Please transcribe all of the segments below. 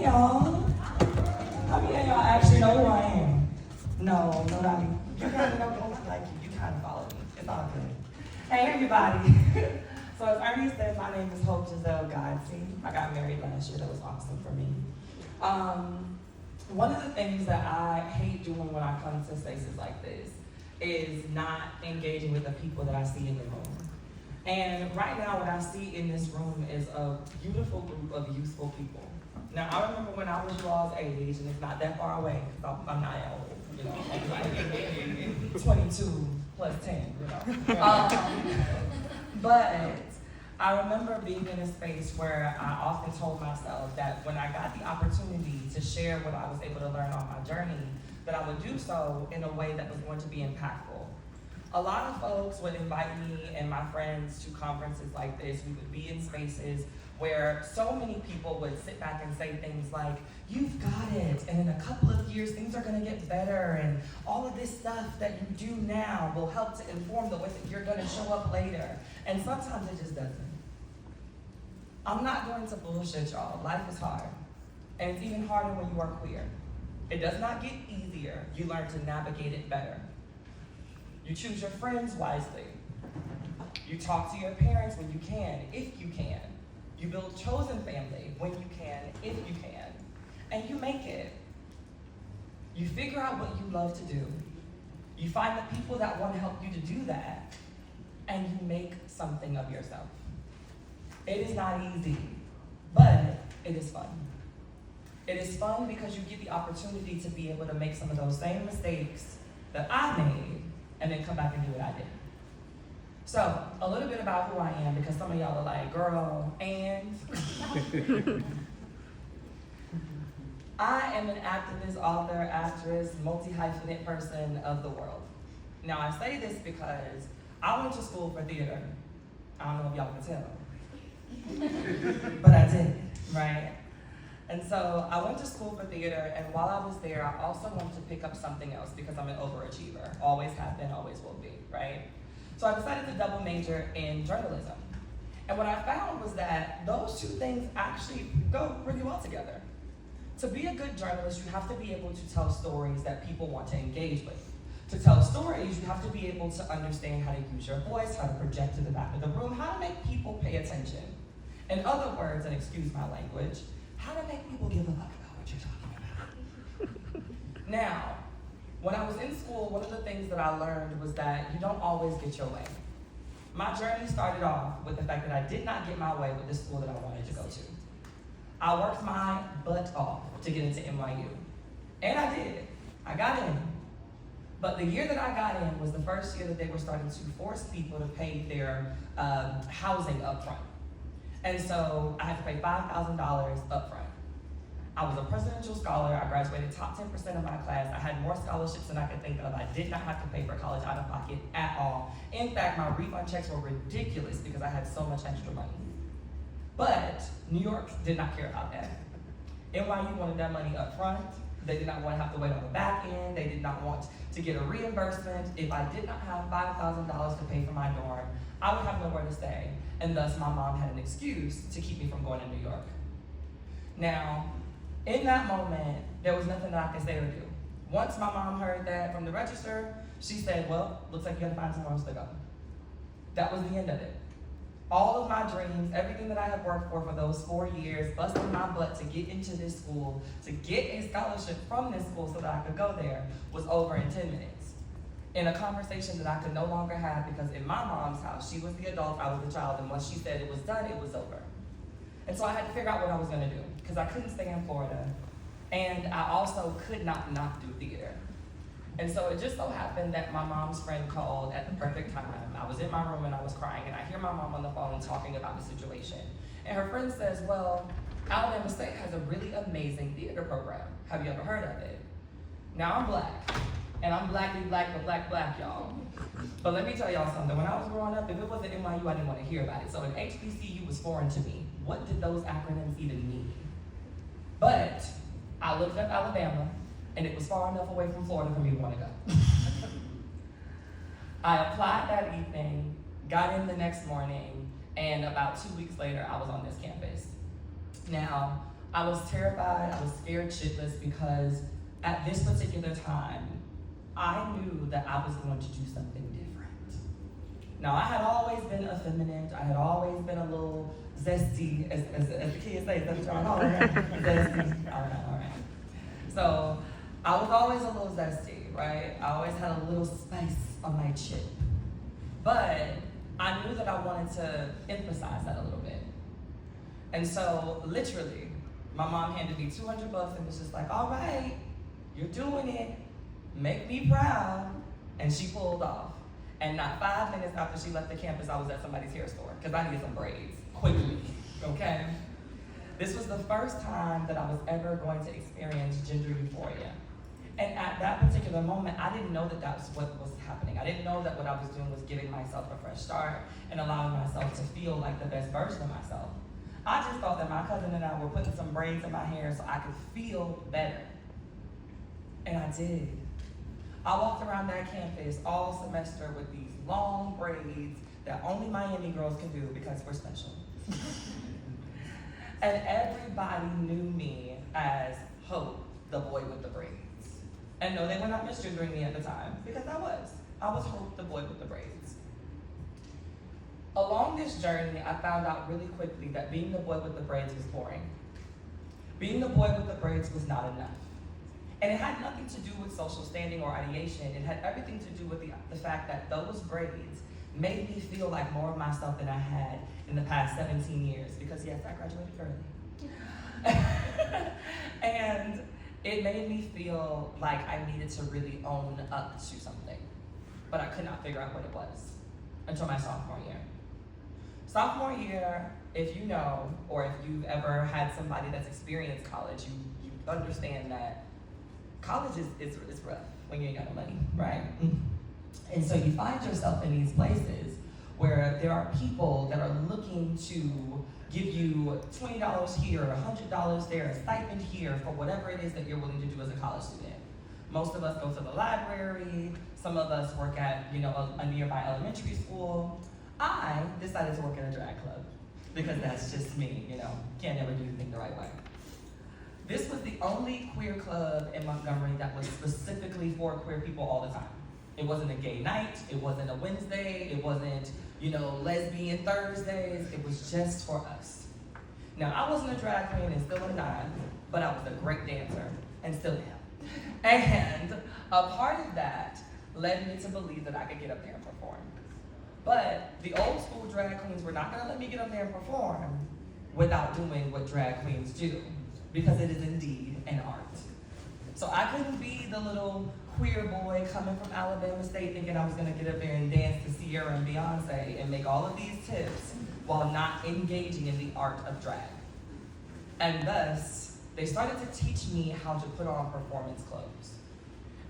Hey y'all. How many of y'all actually know who I am? No, nobody. You kind of know, like you kind of follow me. It's all good. Hey everybody. So as Ernie said, my name is Hope Giselle Godsey. I got married last year. That was awesome for me. One of the things that I hate doing when I come to spaces like this is not engaging with the people that I see in the room. And right now, what I see in this room is a beautiful group of useful people. Now, I remember when I was you all's age, and it's not that far away, because I'm not that old, you know, I'm like 22 plus 10, you know. But I remember being in a space where I often told myself that when I got the opportunity to share what I was able to learn on my journey, that I would do so in a way that was going to be impactful. A lot of folks would invite me and my friends to conferences like this. We would be in spaces where so many people would sit back and say things like, you've got it, and in a couple of years things are gonna get better, and all of this stuff that you do now will help to inform the way that you're gonna show up later. And sometimes it just doesn't. I'm not going to bullshit y'all. Life is hard. And it's even harder when you are queer. It does not get easier. You learn to navigate it better. You choose your friends wisely. You talk to your parents when you can, if you can. You build chosen family when you can, if you can. And you make it. You figure out what you love to do. You find the people that want to help you to do that. And you make something of yourself. It is not easy, but it is fun. It is fun because you get the opportunity to be able to make some of those same mistakes that I made and then come back and do what I did. So, a little bit about who I am, because some of y'all are like, girl, and? I am an activist, author, actress, multi-hyphenate person of the world. Now, I say this because I went to school for theater. I don't know if y'all can tell, but I did, right? And so I went to school for theater, and while I was there, I also wanted to pick up something else because I'm an overachiever. Always have been, always will be, right? So I decided to double major in journalism. And what I found was that those two things actually go really well together. To be a good journalist, you have to be able to tell stories that people want to engage with. To tell stories, you have to be able to understand how to use your voice, how to project to the back of the room, how to make people pay attention. In other words, and excuse my language, how to make people give a fuck about what you're talking about. Now, when I was in school, one of the things that I learned was that you don't always get your way. My journey started off with the fact that I did not get my way with the school that I wanted to go to. I worked my butt off to get into NYU. And I did. I got in. But the year that I got in was the first year that they were starting to force people to pay their housing up front. And so I had to pay $5,000 up front. I was a presidential scholar. I graduated top 10% of my class. I had more scholarships than I could think of. I did not have to pay for college out of pocket at all. In fact, my refund checks were ridiculous because I had so much extra money. But New York did not care about that. NYU wanted that money up front. They did not want to have to wait on the back end. They did not want to get a reimbursement. If I did not have $5,000 to pay for my dorm, I would have nowhere to stay. And thus my mom had an excuse to keep me from going to New York. Now, in that moment, there was nothing that I could say or do. Once my mom heard that from the register, she said, well, looks like you gotta find somewhere else to go. That was the end of it. All of my dreams, everything that I had worked for those 4 years, busting my butt to get into this school, to get a scholarship from this school so that I could go there, was over in 10 minutes. In a conversation that I could no longer have because in my mom's house, she was the adult, I was the child, and once she said it was done, it was over. And so I had to figure out what I was gonna do because I couldn't stay in Florida. And I also could not do theater. And so it just so happened that my mom's friend called at the perfect time. I was in my room and I was crying, and I hear my mom on the phone talking about the situation. And her friend says, well, Alabama State has a really amazing theater program. Have you ever heard of it? Now I'm black, and I'm blackly black, but black, y'all. But let me tell y'all something. When I was growing up, if it wasn't NYU, I didn't want to hear about it. So an HBCU was foreign to me. What did those acronyms even mean? But I looked up Alabama, and it was far enough away from Florida for me to want to go. I applied that evening, got in the next morning, and about 2 weeks later, I was on this campus. Now, I was terrified, I was scared shitless because at this particular time, I knew that I was going to do something different. Now, I had always been effeminate, I had always been a little zesty, as the kids say, that's what y'all call it, zesty, all right. So, I was always a little zesty, right? I always had a little spice on my chip. But I knew that I wanted to emphasize that a little bit. And so, literally, my mom handed me $200 and was just like, all right, you're doing it, make me proud. And she pulled off. And not 5 minutes after she left the campus, I was at somebody's hair store, because I needed some braids, quickly, okay? This was the first time that I was ever going to experience gender euphoria. And at that particular moment, I didn't know that that's what was happening. I didn't know that what I was doing was giving myself a fresh start and allowing myself to feel like the best version of myself. I just thought that my cousin and I were putting some braids in my hair so I could feel better. And I did. I walked around that campus all semester with these long braids that only Miami girls can do because we're special. And everybody knew me as Hope, the boy with the braids. And no, they were not misgendering me at the time, because I was. I was Hope, the boy with the braids. Along this journey, I found out really quickly that being the boy with the braids was boring. Being the boy with the braids was not enough. And it had nothing to do with social standing or ideation. It had everything to do with the fact that those braids made me feel like more of myself than I had in the past 17 years. Because yes, I graduated early. And it made me feel like I needed to really own up to something. But I could not figure out what it was until my sophomore year. Sophomore year, if you know, or if you've ever had somebody that's experienced college, you understand that college is rough when you ain't got no money, right? And so you find yourself in these places where there are people that are looking to give you $20 here, $100 there, a stipend here for whatever it is that you're willing to do as a college student. Most of us go to the library, some of us work at a nearby elementary school. I decided to work in a drag club because that's just me, can't never do anything the right way. This was the only queer club in Montgomery that was specifically for queer people all the time. It wasn't a gay night, it wasn't a Wednesday, it wasn't, lesbian Thursdays, it was just for us. Now, I wasn't a drag queen and still am not, but I was a great dancer and still am. And a part of that led me to believe that I could get up there and perform. But the old school drag queens were not gonna let me get up there and perform without doing what drag queens do, because it is indeed an art. So I couldn't be the little queer boy coming from Alabama State thinking I was gonna get up there and dance to Sierra and Beyonce and make all of these tips while not engaging in the art of drag. And thus, they started to teach me how to put on performance clothes.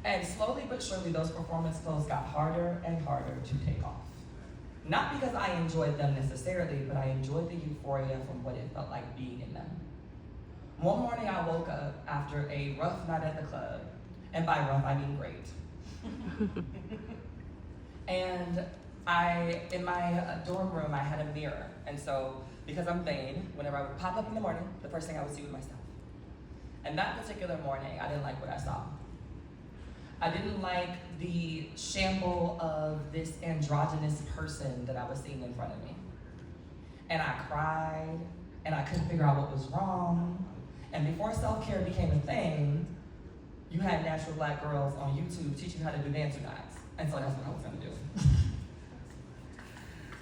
And slowly but surely, those performance clothes got harder and harder to take off. Not because I enjoyed them necessarily, but I enjoyed the euphoria from what it felt like being in them. One morning I woke up after a rough night at the club, and by rough I mean great. And in my dorm room, I had a mirror. And so, because I'm vain, whenever I would pop up in the morning, the first thing I would see was myself. And that particular morning, I didn't like what I saw. I didn't like the shamble of this androgynous person that I was seeing in front of me. And I cried, and I couldn't figure out what was wrong. And before self-care became a thing, you had natural black girls on YouTube teaching you how to do dance nuts. And so that's what I was gonna do.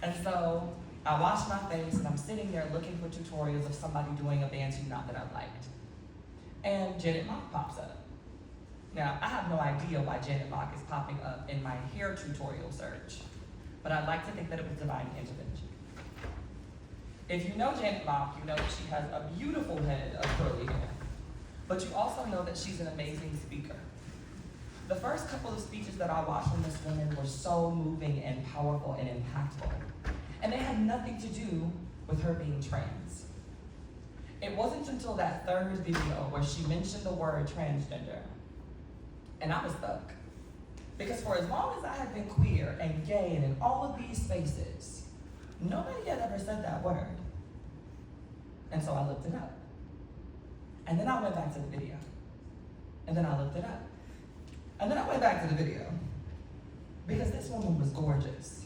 And so I washed my face, and I'm sitting there looking for tutorials of somebody doing a bantu knot that I liked. And Janet Mock pops up. Now, I have no idea why Janet Mock is popping up in my hair tutorial search, but I'd like to think that it was divine intervention. If you know Janet Mock, you know that she has a beautiful head of curly hair, but you also know that she's an amazing speaker. The first couple of speeches that I watched from this woman were so moving and powerful and impactful, and they had nothing to do with her being trans. It wasn't until that third video where she mentioned the word transgender, and I was stuck. Because for as long as I had been queer and gay and in all of these spaces, nobody had ever said that word. And so I looked it up. And then I went back to the video. And then I looked it up. And then I went back to the video. Because this woman was gorgeous.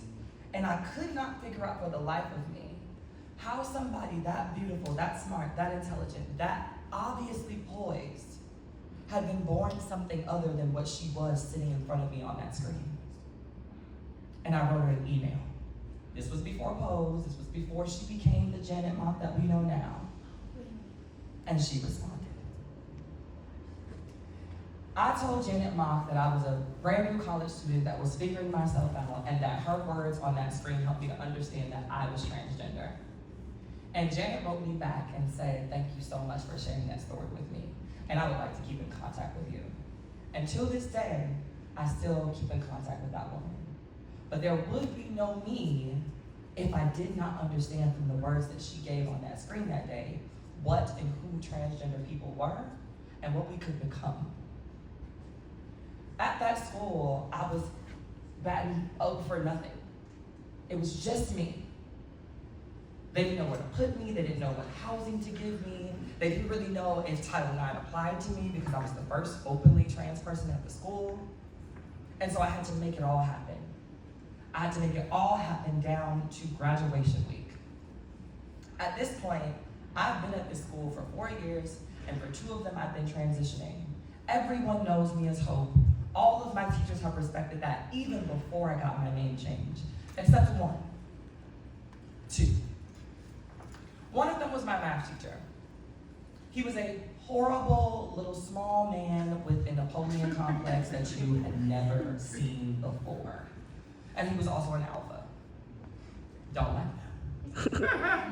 And I could not figure out for the life of me how somebody that beautiful, that smart, that intelligent, that obviously poised had been born something other than what she was sitting in front of me on that screen. And I wrote her an email. This was before Pose. This was before she became the Janet Mock that we know now. And she responded. I told Janet Mock that I was a brand new college student that was figuring myself out, and that her words on that screen helped me to understand that I was transgender. And Janet wrote me back and said, thank you so much for sharing that story with me. And I would like to keep in contact with you. And till this day, I still keep in contact with that woman. But there would be no me if I did not understand from the words that she gave on that screen that day what and who transgender people were and what we could become. At that school, I was batting out for nothing. It was just me. They didn't know where to put me. They didn't know what housing to give me. They didn't really know if Title IX applied to me because I was the first openly trans person at the school. And so I had to make it all happen. I had to make it all happen down to graduation week. At this point, I've been at this school for 4 years, and for 2 of them, I've been transitioning. Everyone knows me as Hope. All of my teachers have respected that even before I got my name changed, except for 1. 2. One of them was my math teacher. He was a horrible little small man with a Napoleon complex that you had never seen before. And he was also an alpha. Don't laugh.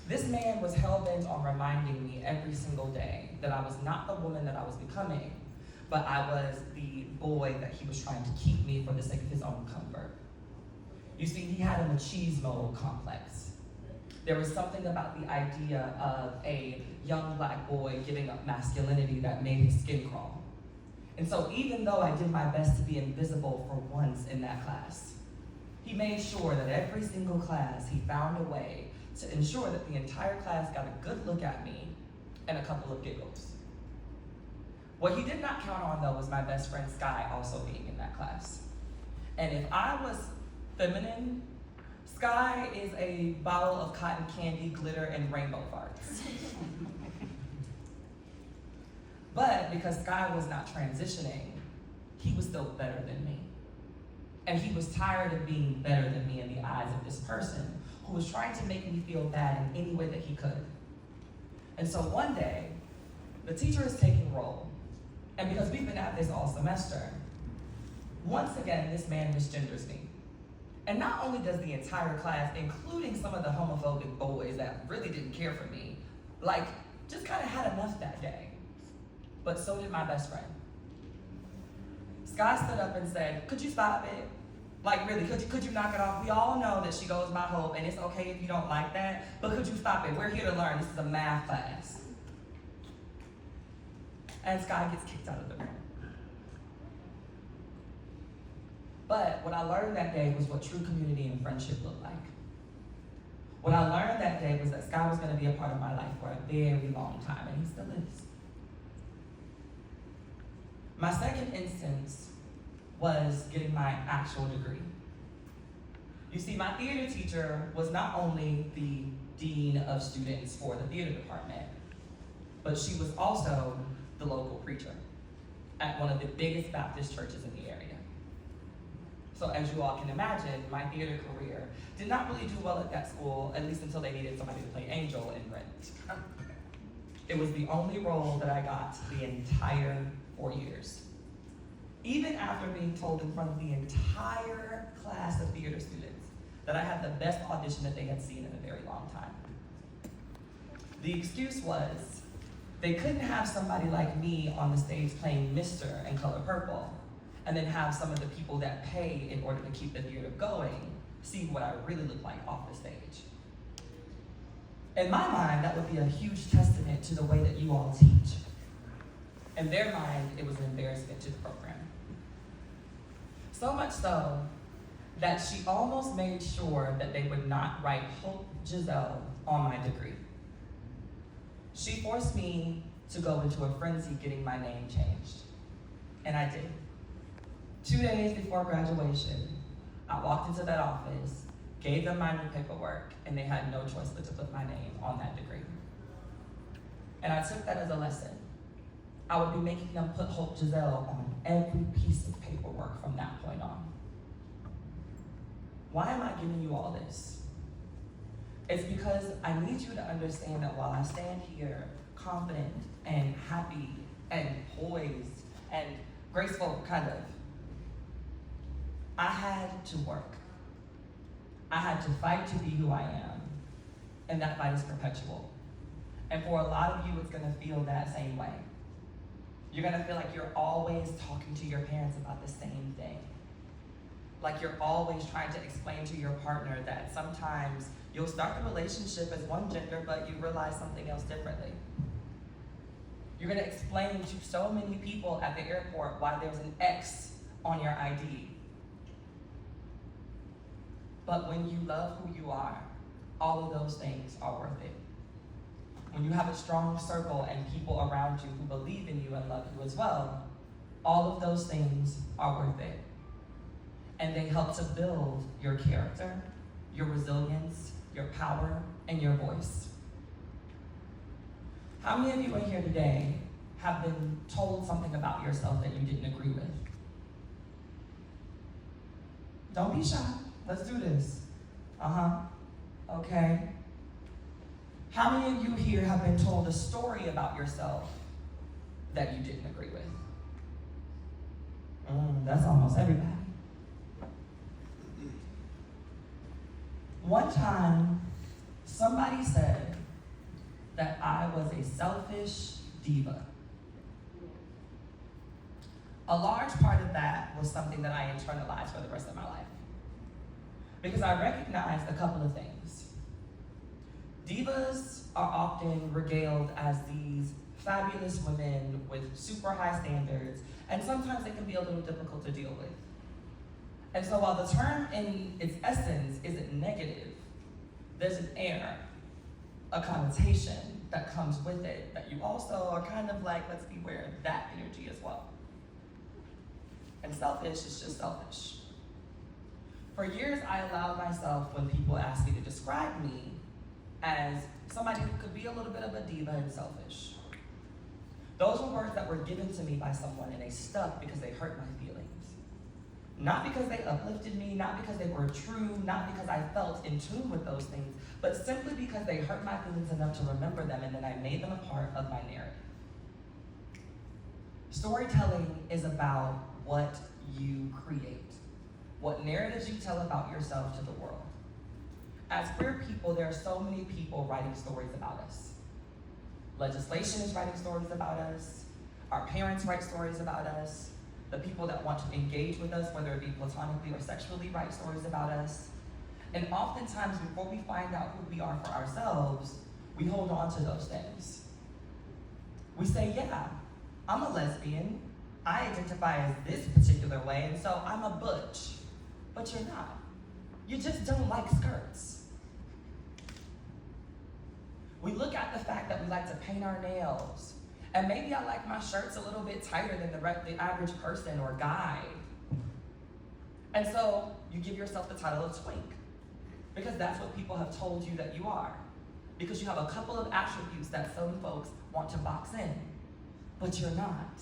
This man was hell-bent on reminding me every single day that I was not the woman that I was becoming, but I was the boy that he was trying to keep me for the sake of his own comfort. You see, he had a machismo complex. There was something about the idea of a young black boy giving up masculinity that made his skin crawl. And so even though I did my best to be invisible for once in that class, he made sure that every single class he found a way to ensure that the entire class got a good look at me and a couple of giggles. What he did not count on, though, was my best friend Sky also being in that class. And if I was feminine, Sky is a bottle of cotton candy, glitter, and rainbow farts. But because Sky was not transitioning, he was still better than me. And he was tired of being better than me in the eyes of this person who was trying to make me feel bad in any way that he could. And so one day, the teacher is taking roll. And because we've been at this all semester, once again, this man misgenders me. And not only does the entire class, including some of the homophobic boys that really didn't care for me, just kind of had enough that day. But so did my best friend. Sky stood up and said, could you stop it? Really, could you knock it off? We all know that she goes by Hope, and it's okay if you don't like that, but could you stop it? We're here to learn. This is a math class. And Sky gets kicked out of the room. But what I learned that day was what true community and friendship looked like. What I learned that day was that Sky was going to be a part of my life for a very long time, and he still is. My second instance was getting my actual degree. You see, my theater teacher was not only the dean of students for the theater department, but she was also the local preacher at one of the biggest Baptist churches in the area. So as you all can imagine, my theater career did not really do well at that school, at least until they needed somebody to play Angel in Rent. It was the only role that I got the entire 4 years. Even after being told in front of the entire class of theater students that I had the best audition that they had seen in a very long time. The excuse was they couldn't have somebody like me on the stage playing Mr. in Color Purple and then have some of the people that pay in order to keep the theater going see what I really look like off the stage. In my mind, that would be a huge testament to the way that you all teach. In their mind, it was an embarrassment to the program. So much so that she almost made sure that they would not write Hope Giselle on my degree. She forced me to go into a frenzy getting my name changed. And I did. 2 days before graduation, I walked into that office, gave them my new paperwork, and they had no choice but to put my name on that degree. And I took that as a lesson. I would be making them put Hope Giselle on every piece of paperwork from that point on. Why am I giving you all this? It's because I need you to understand that while I stand here confident and happy and poised and graceful, kind of, I had to work. I had to fight to be who I am, and that fight is perpetual. And for a lot of you, it's gonna feel that same way. You're gonna feel like you're always talking to your parents about the same thing. Like you're always trying to explain to your partner that sometimes you'll start the relationship as one gender, but you realize something else differently. You're gonna explain to so many people at the airport why there's an X on your ID. But when you love who you are, all of those things are worth it. When you have a strong circle and people around you who believe in you and love you as well, all of those things are worth it. And they help to build your character, your resilience, your power, and your voice. How many of you in here today have been told something about yourself that you didn't agree with? Don't be shy. Let's do this. Okay. How many of you here have been told a story about yourself that you didn't agree with? That's almost everybody. One time, somebody said that I was a selfish diva. A large part of that was something that I internalized for the rest of my life. Because I recognized a couple of things. Divas are often regaled as these fabulous women with super high standards, and sometimes they can be a little difficult to deal with. And so while the term in its essence isn't negative, there's an air, a connotation that comes with it that you also are kind of like, let's beware of that energy as well. And selfish is just selfish. For years, I allowed myself, when people asked me to describe me, as somebody who could be a little bit of a diva and selfish. Those were words that were given to me by someone, and they stuck because they hurt my feelings. Not because they uplifted me, not because they were true, not because I felt in tune with those things, but simply because they hurt my feelings enough to remember them, and then I made them a part of my narrative. Storytelling is about what you create, what narratives you tell about yourself to the world. As queer people, there are so many people writing stories about us. Legislation is writing stories about us. Our parents write stories about us. The people that want to engage with us, whether it be platonically or sexually, write stories about us. And oftentimes, before we find out who we are for ourselves, we hold on to those things. We say, yeah, I'm a lesbian. I identify as this particular way, and so I'm a butch. But you're not. You just don't like skirts. We look at the fact that we like to paint our nails, and maybe I like my shirts a little bit tighter than the average person or guy. And so you give yourself the title of twink, because that's what people have told you that you are, because you have a couple of attributes that some folks want to box in, but you're not.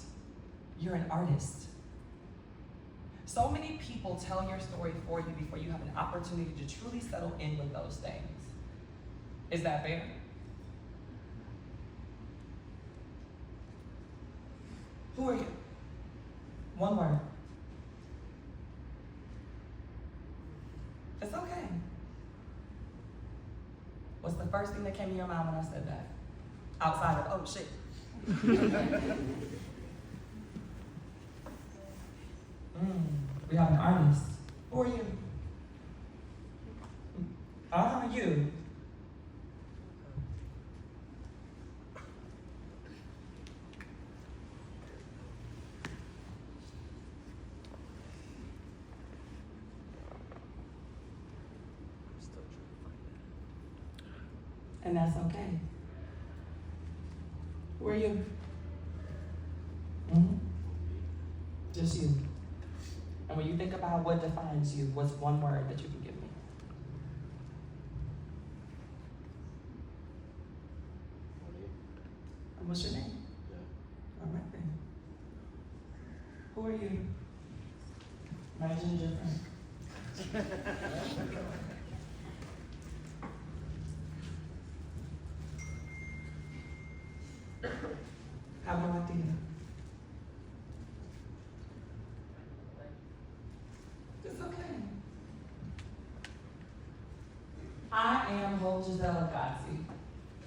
You're an artist. So many people tell your story for you before you have an opportunity to truly settle in with those things. Is that fair? Who are you? One word. It's okay. What's the first thing that came to your mind when I said that? Outside of, oh shit. We have an artist. Who are you? You. And that's okay. Who are you? Mm-hmm. Just you. And when you think about what defines you, what's one word that you can give me? And what's your name? All right then. Who are you? My ginger friend. Have no idea. It's okay. I am Giselle.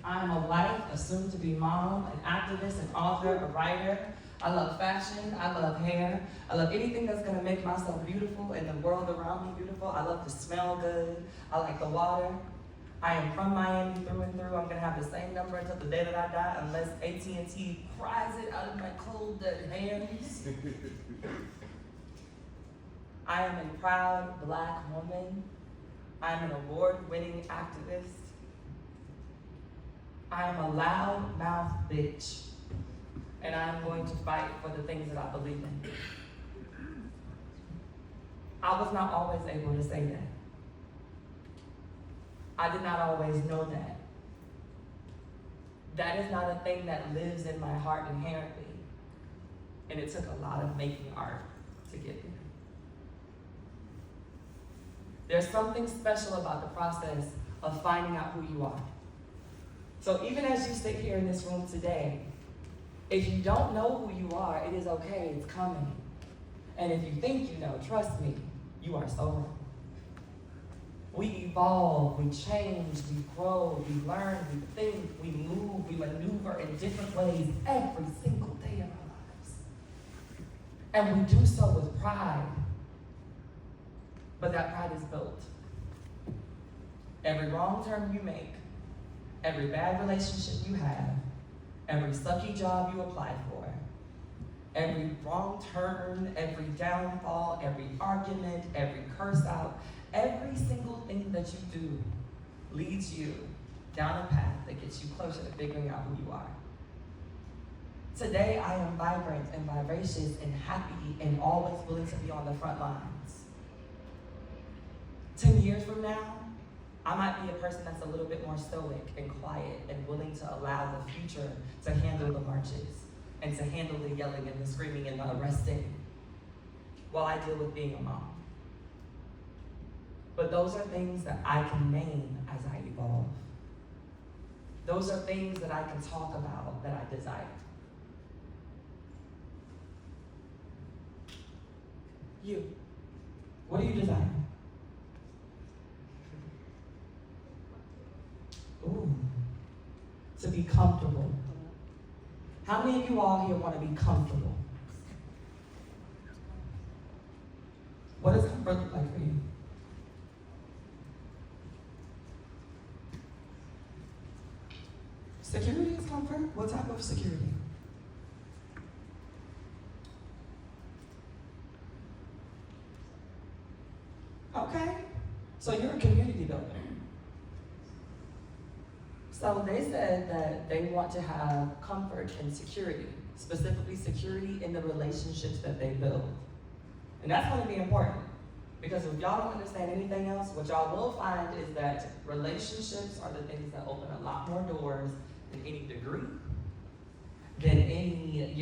I am a wife, a soon-to-be mom, an activist, an author, a writer. I love fashion. I love hair. I love anything that's going to make myself beautiful and the world around me beautiful. I love to smell good. I like the water. I am from Miami through and through. I'm going to have the same number until the day that I die unless AT&T pries it out of my cold, dead hands. I am a proud Black woman. I am an award-winning activist. I am a loud-mouth bitch. And I am going to fight for the things that I believe in. I was not always able to say that. I did not always know that. That is not a thing that lives in my heart inherently. And it took a lot of making art to get there. There's something special about the process of finding out who you are. So even as you sit here in this room today, if you don't know who you are, it is okay, it's coming. And if you think you know, trust me, you are so wrong. We evolve, we change, we grow, we learn, we think, we move, we maneuver in different ways every single day of our lives. And we do so with pride. But that pride is built. Every wrong turn you make, every bad relationship you have, every sucky job you applied for, every wrong turn, every downfall, every argument, every curse out, every single thing that you do leads you down a path that gets you closer to figuring out who you are. Today, I am vibrant and vivacious and happy and always willing to be on the front lines. 10 years from now, I might be a person that's a little bit more stoic and quiet and willing to allow the future to handle the marches and to handle the yelling and the screaming and the arresting while I deal with being a mom. But those are things that I can name as I evolve. Those are things that I can talk about that I desire. You, what do you desire? Ooh, to be comfortable. How many of you all here want to be comfortable? What does comfort look like for you? Security is comfort? What type of security? Okay, so you're a community builder. So they said that they want to have comfort and security, specifically security in the relationships that they build. And that's going to be important, because if y'all don't understand anything else, what y'all will find is that relationships are the things that open a lot more doors than any degree, than any,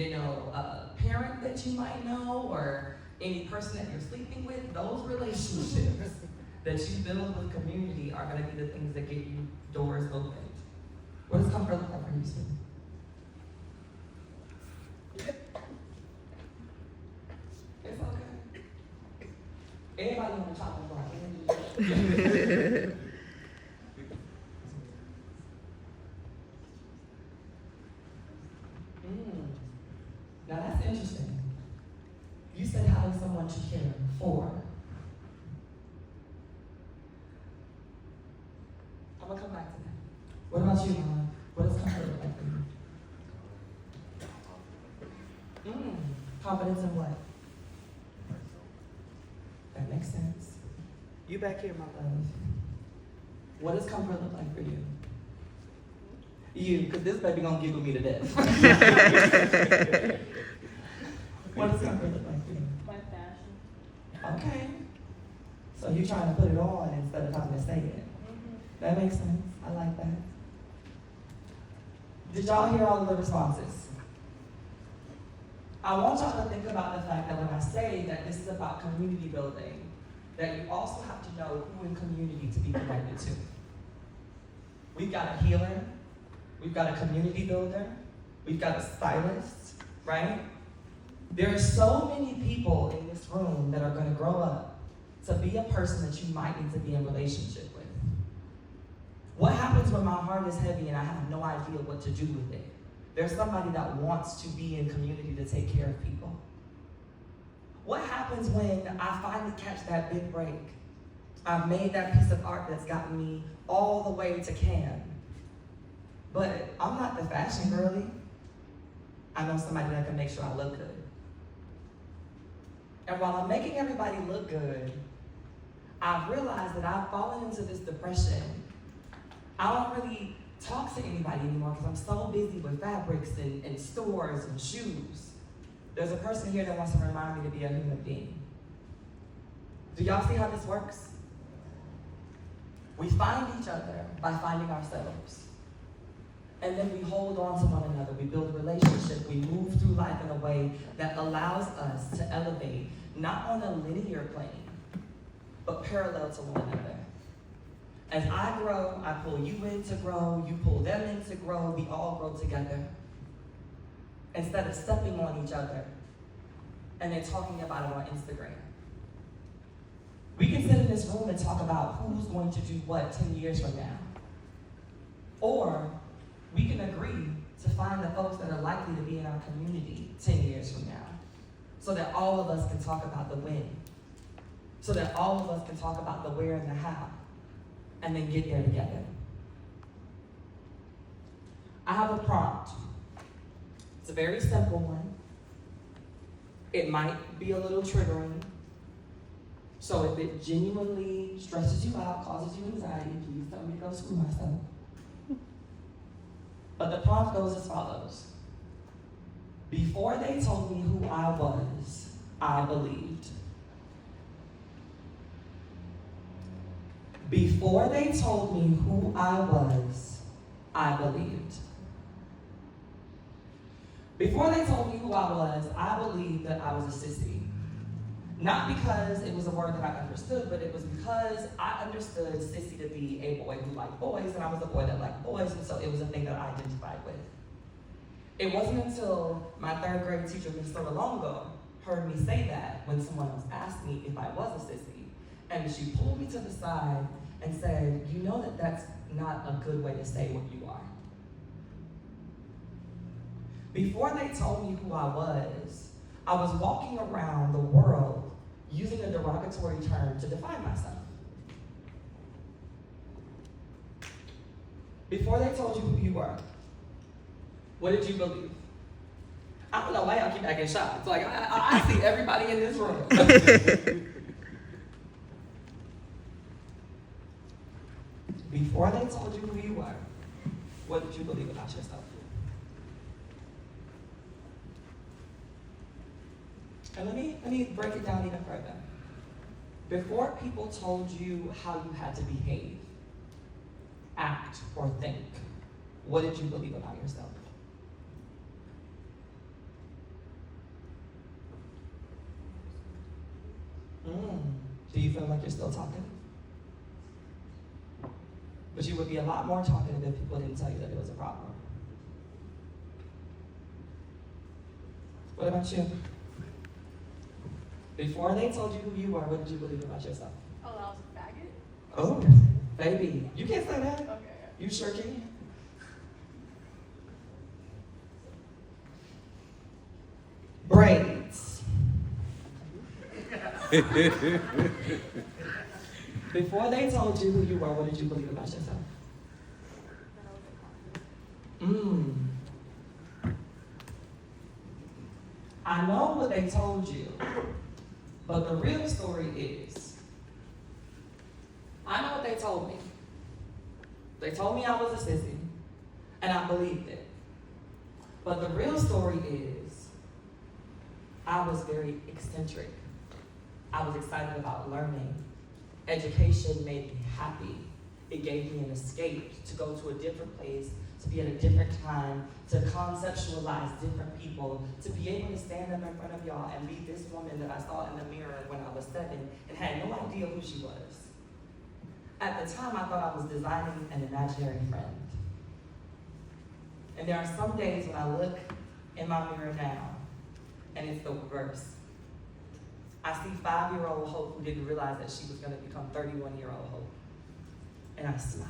parent that you might know, or any person that you're sleeping with. Those relationships that you build with community are going to be the things that get you doors opened. What does comfort look like for you, Sue? It's okay. Everybody on the chopping block. Now that's interesting. You said having someone to care for. I'm gonna come back to that. What about you, Mama? What does comfort look like for you? Confidence in what? That makes sense. You back here, my love. What does comfort look like for you? You, because this baby gonna giggle me to death. What does comfort look like for you? My fashion. Okay. So you're trying to put it on instead of having to say it. That makes sense. I like that. Did y'all hear all of the responses? I want y'all to think about the fact that when I say that this is about community building, that you also have to know who in community to be connected to. We've got a healer, we've got a community builder, we've got a stylist, right? There are so many people in this room that are going to grow up to be a person that you might need to be in relationship with. What happens when my heart is heavy and I have no idea what to do with it? There's somebody that wants to be in community to take care of people. What happens when I finally catch that big break? I've made that piece of art that's gotten me all the way to Cannes. But I'm not the fashion girly. I know somebody that can make sure I look good. And while I'm making everybody look good, I've realized that I've fallen into this depression. I don't really talk to anybody anymore because I'm so busy with fabrics and stores and shoes. There's a person here that wants to remind me to be a human being. Do y'all see how this works? We find each other by finding ourselves. And then we hold on to one another. We build a relationship. We move through life in a way that allows us to elevate, not on a linear plane, but parallel to one another. As I grow, I pull you in to grow, you pull them in to grow, we all grow together. Instead of stepping on each other and then talking about it on Instagram. We can sit in this room and talk about who's going to do what 10 years from now. Or we can agree to find the folks that are likely to be in our community 10 years from now, so that all of us can talk about the when, so that all of us can talk about the where and the how, and then get there together. I have a prompt. It's a very simple one. It might be a little triggering, so if it genuinely stresses you out, causes you anxiety, please tell me to go screw myself. But the prompt goes as follows. Before they told me who I was, I believed. Before they told me who I was, I believed. Before they told me who I was, I believed that I was a sissy. Not because it was a word that I understood, but it was because I understood sissy to be a boy who liked boys, and I was a boy that liked boys, and so it was a thing that I identified with. It wasn't until my third grade teacher, Ms. Sololongo, heard me say that when someone else asked me if I was a sissy, and she pulled me to the side and said, you know that that's not a good way to say what you are. Before they told me who I was walking around the world using a derogatory term to define myself. Before they told you who you were, what did you believe? I don't know why y'all keep acting shocked. It's like, I see everybody in this room. Before they told you who you were, what did you believe about yourself? And let me break it down even further. Before people told you how you had to behave, act, or think, what did you believe about yourself? Do you feel like you're still talking? But you would be a lot more talkative if people didn't tell you that it was a problem. What about you? Before they told you who you were, what did you believe about yourself? Oh, I was a faggot? Oh, baby. You can't say that. Okay. You sure can. Braids. Before they told you who you were, what did you believe about yourself? That I was confident. I know what they told you, but the real story is, I know what they told me. They told me I was a sissy, And I believed it. But the real story is, I was very eccentric. I was excited about learning. Education made me happy. It gave me an escape to go to a different place, to be at a different time, to conceptualize different people, to be able to stand up in front of y'all and be this woman that I saw in the mirror when I was 7 and had no idea who she was. At the time, I thought I was designing an imaginary friend. And there are some days when I look in my mirror now, and it's the reverse. I see 5-year-old Hope who didn't realize that she was going to become 31-year-old Hope. And I smile.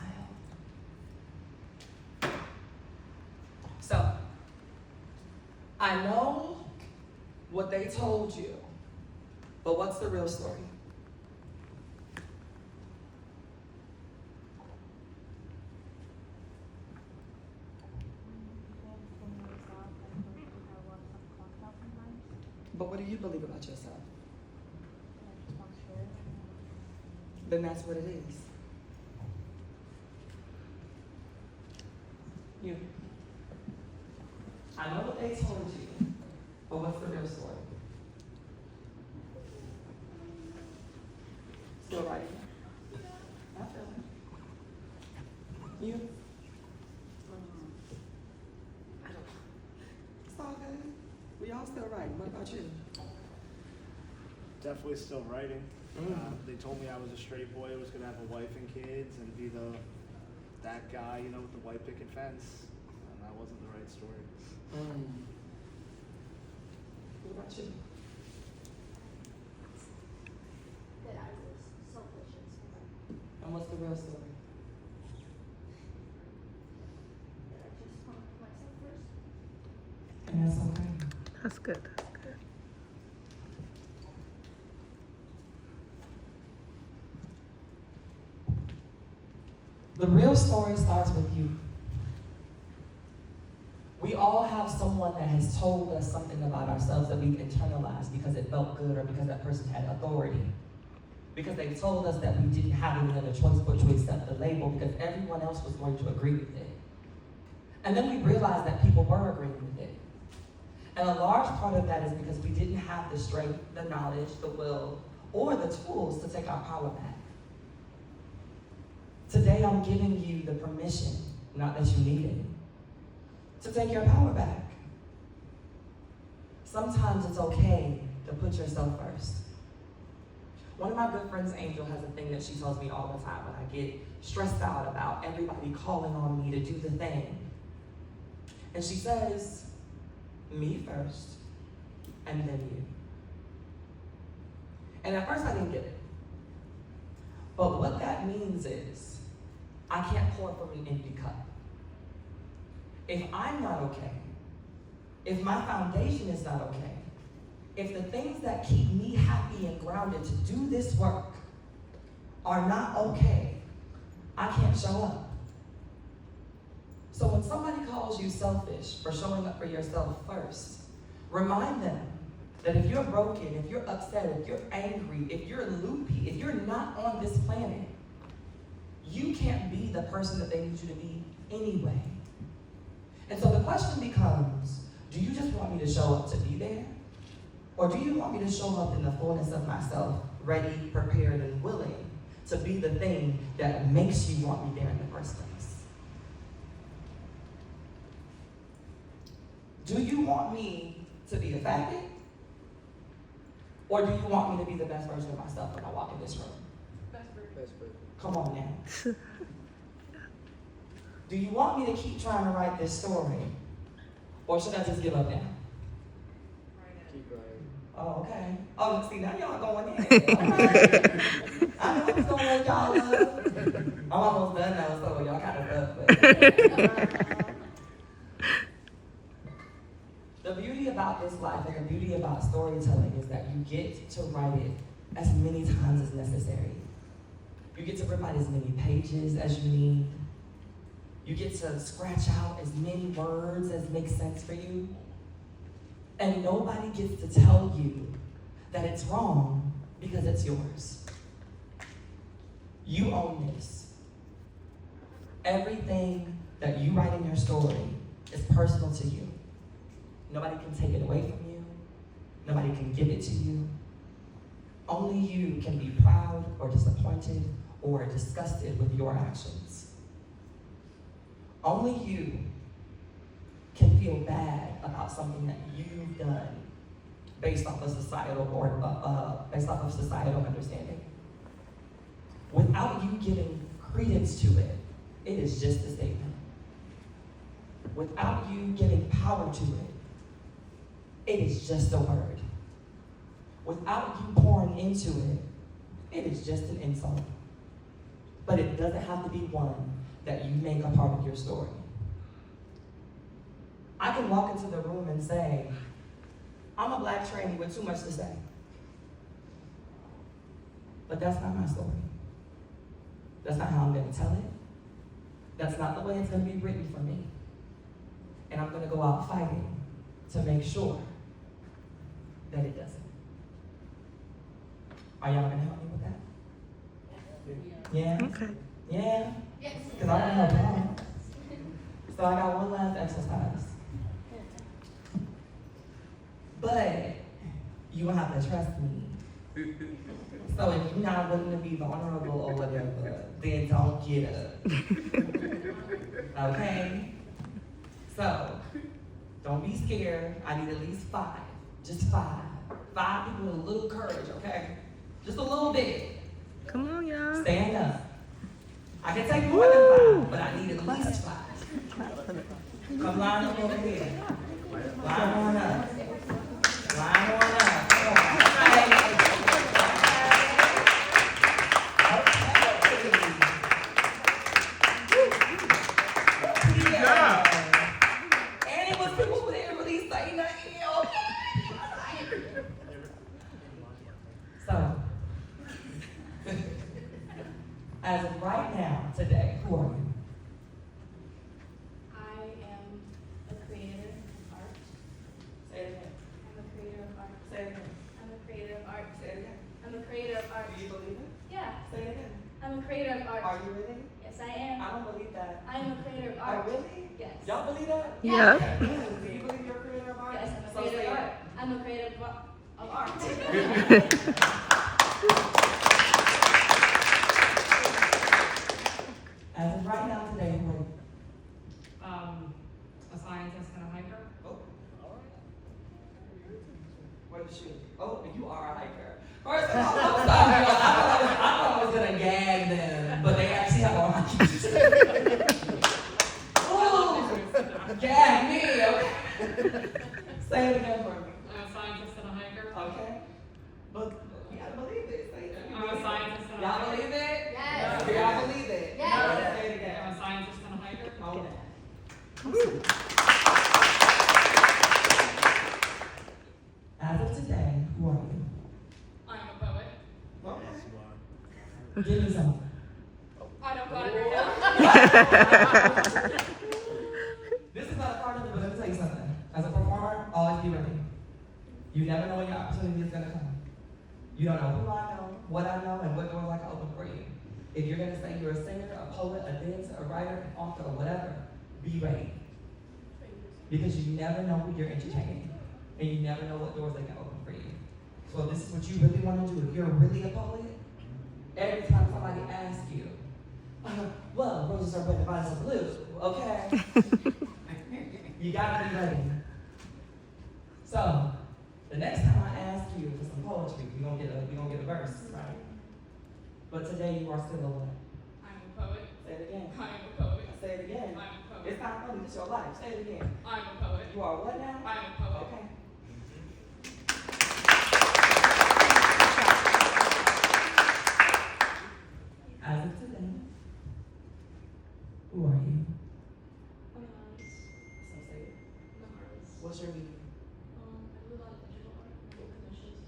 So, I know what they told you, but what's the real story? But what do you believe about yourself? Then that's what it is. You. I know what they told you, but what's the real story? Still writing. I feel it. You? I don't know. It's all good. We all still writing. What about you? Definitely still writing. They told me I was a straight boy, was gonna have a wife and kids, and be that guy, with the white picket fence, and that wasn't the right story. What about you? That I was selfish and smart. And what's the real story? That I just want to put myself first. And that's okay. That's good. The real story starts with you. We all have someone that has told us something about ourselves that we've internalized because it felt good or because that person had authority. Because they told us that we didn't have any other choice but to accept the label because everyone else was going to agree with it. And then we realized that people were agreeing with it. And a large part of that is because we didn't have the strength, the knowledge, the will, or the tools to take our power back. Today I'm giving you the permission, not that you need it, to take your power back. Sometimes it's okay to put yourself first. One of my good friends, Angel, has a thing that she tells me all the time when I get stressed out about everybody calling on me to do the thing. And she says, me first, and then you. And at first I didn't get it. But what that means is, I can't pour from an empty cup. If I'm not okay, if my foundation is not okay, if the things that keep me happy and grounded to do this work are not okay, I can't show up. So when somebody calls you selfish for showing up for yourself first, remind them that if you're broken, if you're upset, if you're angry, if you're loopy, if you're not on this planet, you can't be the person that they need you to be anyway. And so the question becomes, do you just want me to show up to be there? Or do you want me to show up in the fullness of myself, ready, prepared, and willing to be the thing that makes you want me there in the first place? Do you want me to be a faggot? Or do you want me to be the best version of myself when I walk in this room? Best version. Come on now. Do you want me to keep trying to write this story? Or should I just give up now? Keep writing. Oh, okay. Oh, see, now y'all going in. Right. I know what's going on, y'all love. I'm almost done now, so y'all kind of up. The beauty about this life and the beauty about storytelling is that you get to write it as many times as necessary. You get to write as many pages as you need. You get to scratch out as many words as make sense for you. And nobody gets to tell you that it's wrong because it's yours. You own this. Everything that you write in your story is personal to you. Nobody can take it away from you. Nobody can give it to you. Only you can be proud or disappointed or disgusted with your actions. Only you can feel bad about something that you've done based off of societal understanding. Without you giving credence to it, it is just a statement. Without you giving power to it, it is just a word. Without you pouring into it, it is just an insult. But it doesn't have to be one that you make a part of your story. I can walk into the room and say, I'm a black trainee with too much to say. But that's not my story. That's not how I'm going to tell it. That's not the way it's going to be written for me. And I'm going to go out fighting to make sure that it doesn't. Are y'all going to help me with that? Yeah? Okay. Yeah? Yes. Because I want to help y'all. So I got one last exercise. But you will have to trust me. So if you're not willing to be vulnerable or whatever, then don't get up. Okay? So, don't be scared. I need at least 5. Just 5. 5 people with a little courage, okay? Just a little bit. Come on, y'all. Stand up. I can take more than 5, but I need at least 5. Come line up over here. Line on up. Line on up. Come on. So, as of right now, today, who are you? I am a creator of art. Say it again. I'm a creator of art. Say it again. I'm a creator of art. Say it again. I'm a creator of art. Do you believe it? Yeah, Say it again. I'm a creator of art. Are you really? Yes, I am. I don't believe that. I am a creator of Oh, art. really? Yes. Y'all believe that? Yeah. Okay. Do you believe you're a creator of art? Yes, I'm a So creator say of it. art. I'm a creator of art. As of right now, today, who are you? A scientist and a hiker. Oh. What is she? Oh, you are a hiker. First of all, I'm sorry. I thought I was gonna gag them, but they actually have a hiker. Ooh, gag me, okay? Say it again for me. I'm a scientist and a hiker. Okay? But you gotta believe it. Say it. I'm a scientist and a Y'all hiker. believe it? Yes. Y'all believe it? Yes. Say it again. I'm a scientist and a hiker. Okay. As of today, who are you? I'm a poet. Okay. Yes, you are. Give me some. I don't got it right now. This is not a part of it, but let me tell you something. As a performer, always be ready. You never know when your opportunity is gonna come. You don't know who I know, what I know, and what doors I can open for you. If you're gonna say you're a singer, a poet, a dancer, a writer, an author, or whatever, be ready. Because you never know who you're entertaining. And you never know what doors they can open for you. So if this is what you really want to do, if you're really a poet, every time somebody asks you, well, roses are red and violets are blue, okay? You gotta be ready. So, the next time I ask you for some poetry, we're gonna get a verse, right? But today you are still a what? I'm a poet. Say it again. I'm a poet. Say it again. I'm a poet. It's not funny, it's your life. Say it again. I'm a poet. You are what now? I'm a poet. Okay. As of today, who are you? I'm an artist. So say it. I'm an artist. What's your medium? I do a lot of digital art. I do commissions.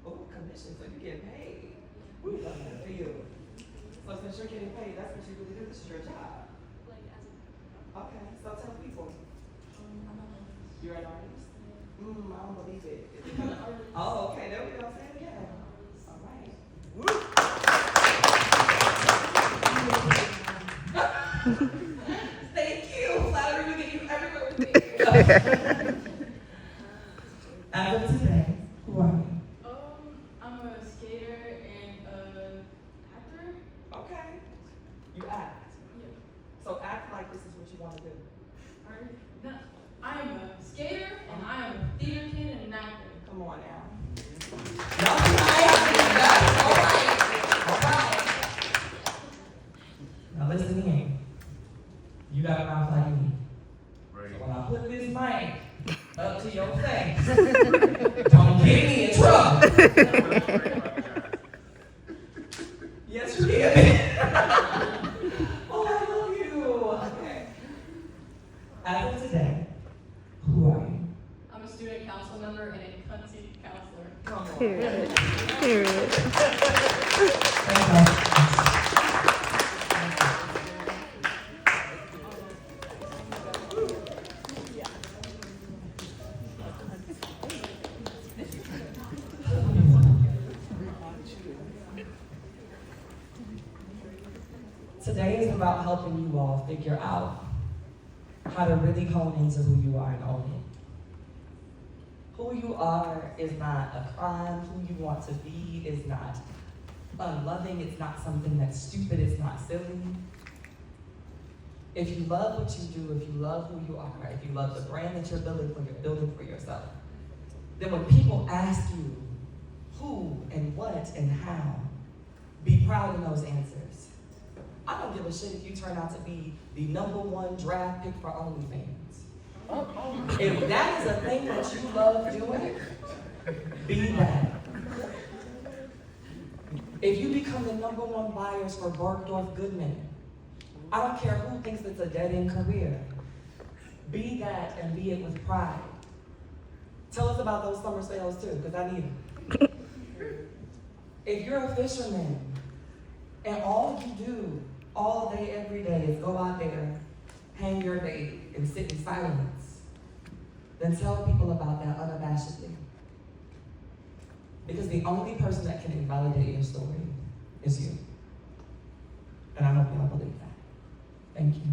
Oh, commission, so you get paid. We love that for you. So since you're getting paid, that's what you really do. This is your job. Like as a Okay, so tell people. I'm an artist. You're an artist? I don't believe it. I'm an artist. Oh, okay, there we go. Say it again. I'm an artist. All right. Thank As of today, who are you? I'm a skater and an actor. Okay. You act. Yeah. So act like this is what you want to do. Alright. No, I am a skater and I am a theater kid and an actor. Come on now. That's nice. That's all right. All right. Now listen here. You got a mouth like me. So when I put this mic up to your face, don't get me in trouble. Yes, you did. Oh, I love you. Okay. As of today, who are you? I'm a student council member and a cunty counselor. Come on. Period. Today is about helping you all figure out how to really hone into who you are and own it. Who you are is not a crime. Who you want to be is not unloving. It's not something that's stupid. It's not silly. If you love what you do, if you love who you are, if you love the brand that you're building for yourself, then when people ask you who and what and how, be proud of those answers. I don't give a shit if you turn out to be the #1 draft pick for OnlyFans. If that is a thing that you love doing, be that. If you become the #1 buyers for Bergdorf Goodman, I don't care who thinks it's a dead-end career. Be that and be it with pride. Tell us about those summer sales too, because I need them. If you're a fisherman and all you do all day, every day is go out there, hang your bait, and sit in silence, then tell people about that unabashedly. Because the only person that can invalidate your story is you. And I hope y'all believe that. Thank you.